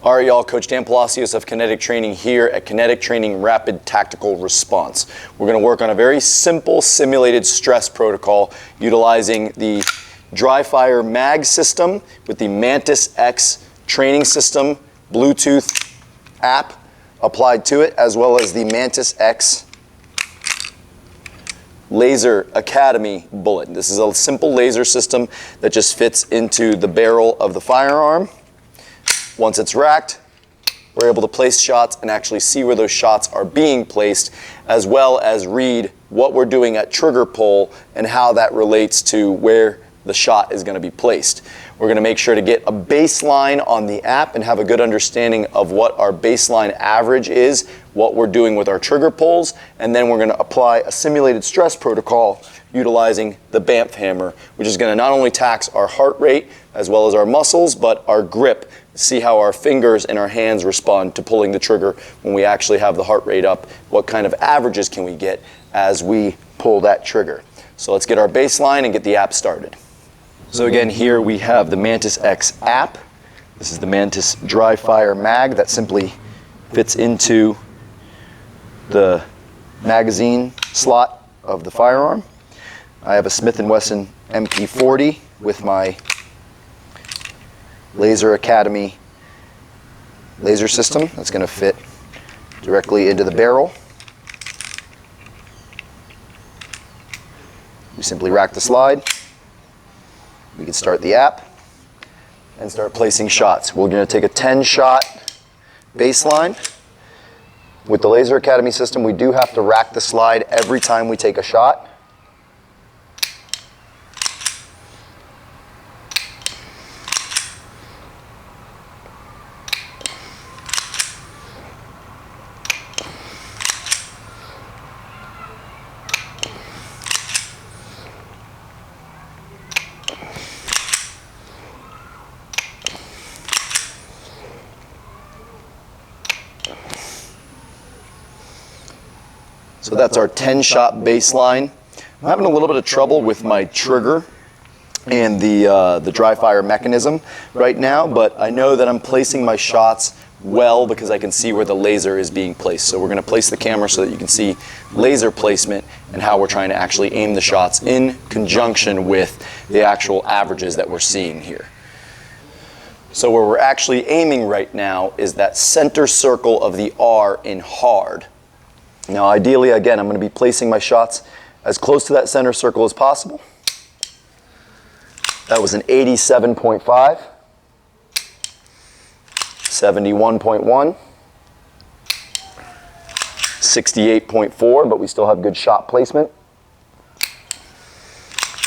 All right, y'all, Coach Dan Palacios of Kinetic Training here at Kinetic Training Rapid Tactical Response. We're going to work on a very simple simulated stress protocol utilizing the dry fire mag system with the Mantis X training system Bluetooth app applied to it, as well as the Mantis X Laser Academy bullet. This is a simple laser system that just fits into the barrel of the firearm. Once it's racked, we're able to place shots and actually see where those shots are being placed, as well as read what we're doing at trigger pull and how that relates to where the shot is going to be placed. We're going to make sure to get a baseline on the app and have a good understanding of what our baseline average is, what we're doing with our trigger pulls, and then we're going to apply a simulated stress protocol utilizing the Bamf hammer, which is going to not only tax our heart rate as well as our muscles, but our grip. See how our fingers and our hands respond to pulling the trigger when we actually have the heart rate up. What kind of averages can we get as we pull that trigger? So let's get our baseline and get the app started. So again, here we have the Mantis X app. This is the Mantis dry fire mag that simply fits into the magazine slot of the firearm. I have a Smith & Wesson MP40 with my Laser Academy laser system that's going to fit directly into the barrel. We simply rack the slide. We can start the app and start placing shots. We're going to take a 10-shot baseline. With the Laser Academy system, we do have to rack the slide every time we take a shot. So that's our 10-shot baseline. I'm having a little bit of trouble with my trigger and the dry fire mechanism right now, but I know that I'm placing my shots well because I can see where the laser is being placed. So we're going to place the camera so that you can see laser placement and how we're trying to actually aim the shots in conjunction with the actual averages that we're seeing here. So where we're actually aiming right now is that center circle of the R in hard. Now ideally, again, I'm going to be placing my shots as close to that center circle as possible. That was an 87.5, 71.1, 68.4, but we still have good shot placement,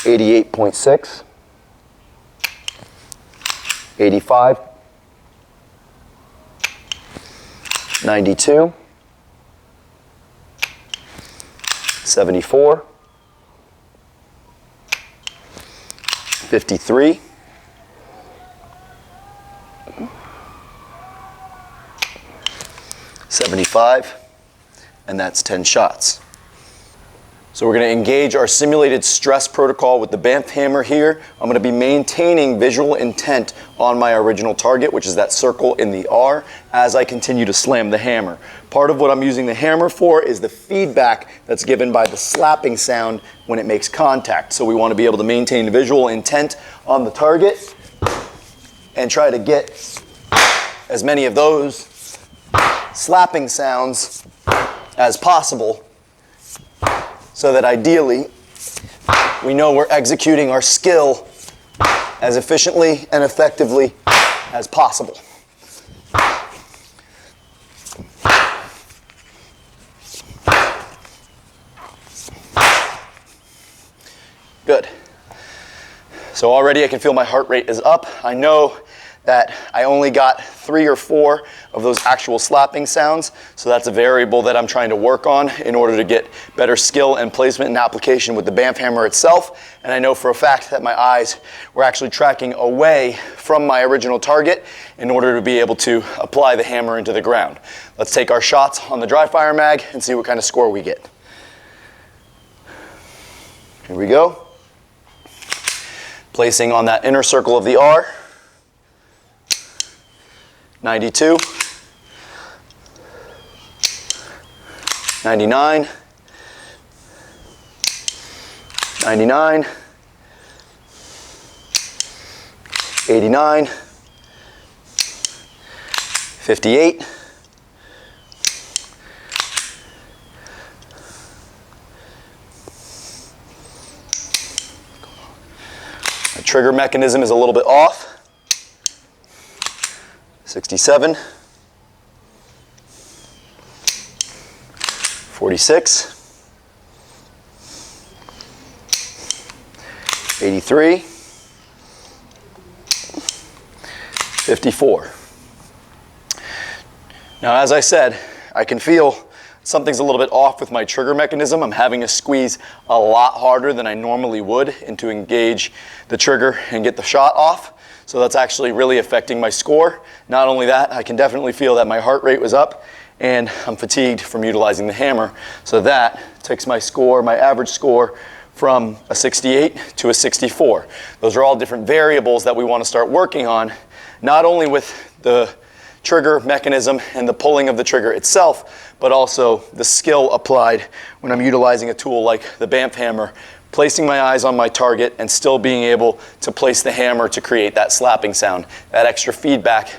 88.6, 85, 92, 74, 53, 75, and that's 10 shots. So we're going to engage our simulated stress protocol with the Bamf hammer here. I'm going to be maintaining visual intent on my original target, which is that circle in the R, as I continue to slam the hammer. Part of what I'm using the hammer for is the feedback that's given by the slapping sound when it makes contact. So we want to be able to maintain visual intent on the target and try to get as many of those slapping sounds as possible, so that ideally we know we're executing our skill as efficiently and effectively as possible. Good. So already I can feel my heart rate is up. I know that I only got 3 or 4 of those actual slapping sounds, so that's a variable that I'm trying to work on in order to get better skill and placement and application with the Bamf hammer itself. And I know for a fact that my eyes were actually tracking away from my original target in order to be able to apply the hammer into the ground. Let's take our shots on the dry fire mag and see what kind of score we get. Here we go. Placing on that inner circle of the R. 92, 99, 99, 89, 58, 'My trigger mechanism is a little bit off. 67, 46, 83, 54. Now, as I said, I can feel something's a little bit off with my trigger mechanism. I'm having to squeeze a lot harder than I normally would and to engage the trigger and get the shot off. So that's actually really affecting my score. Not only that, I can definitely feel that my heart rate was up and I'm fatigued from utilizing the hammer. So that takes my score, my average score, from a 68 to a 64. Those are all different variables that we want to start working on, not only with the trigger mechanism and the pulling of the trigger itself, but also the skill applied when I'm utilizing a tool like the Bamf hammer, placing my eyes on my target and still being able to place the hammer to create that slapping sound. That extra feedback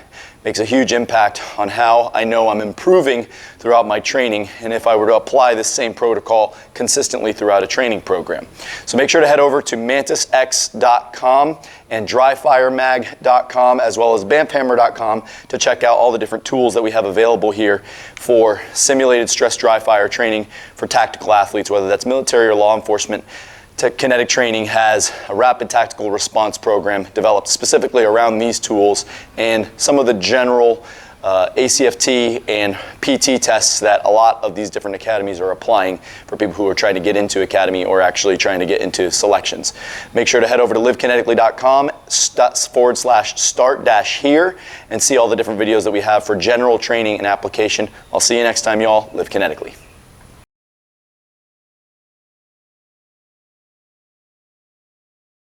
makes a huge impact on how I know I'm improving throughout my training and if I were to apply this same protocol consistently throughout a training program. So make sure to head over to mantisx.com and dryfiremag.com as well as bamfhammer.com to check out all the different tools that we have available here for simulated stress dry fire training for tactical athletes, whether that's military or law enforcement. Kinetic Training has a rapid tactical response program developed specifically around these tools and some of the general ACFT and PT tests that a lot of these different academies are applying for people who are trying to get into academy or actually trying to get into selections. Make sure to head over to livekinetically.com/start-here and see all the different videos that we have for general training and application. I'll see you next time, y'all. Live kinetically.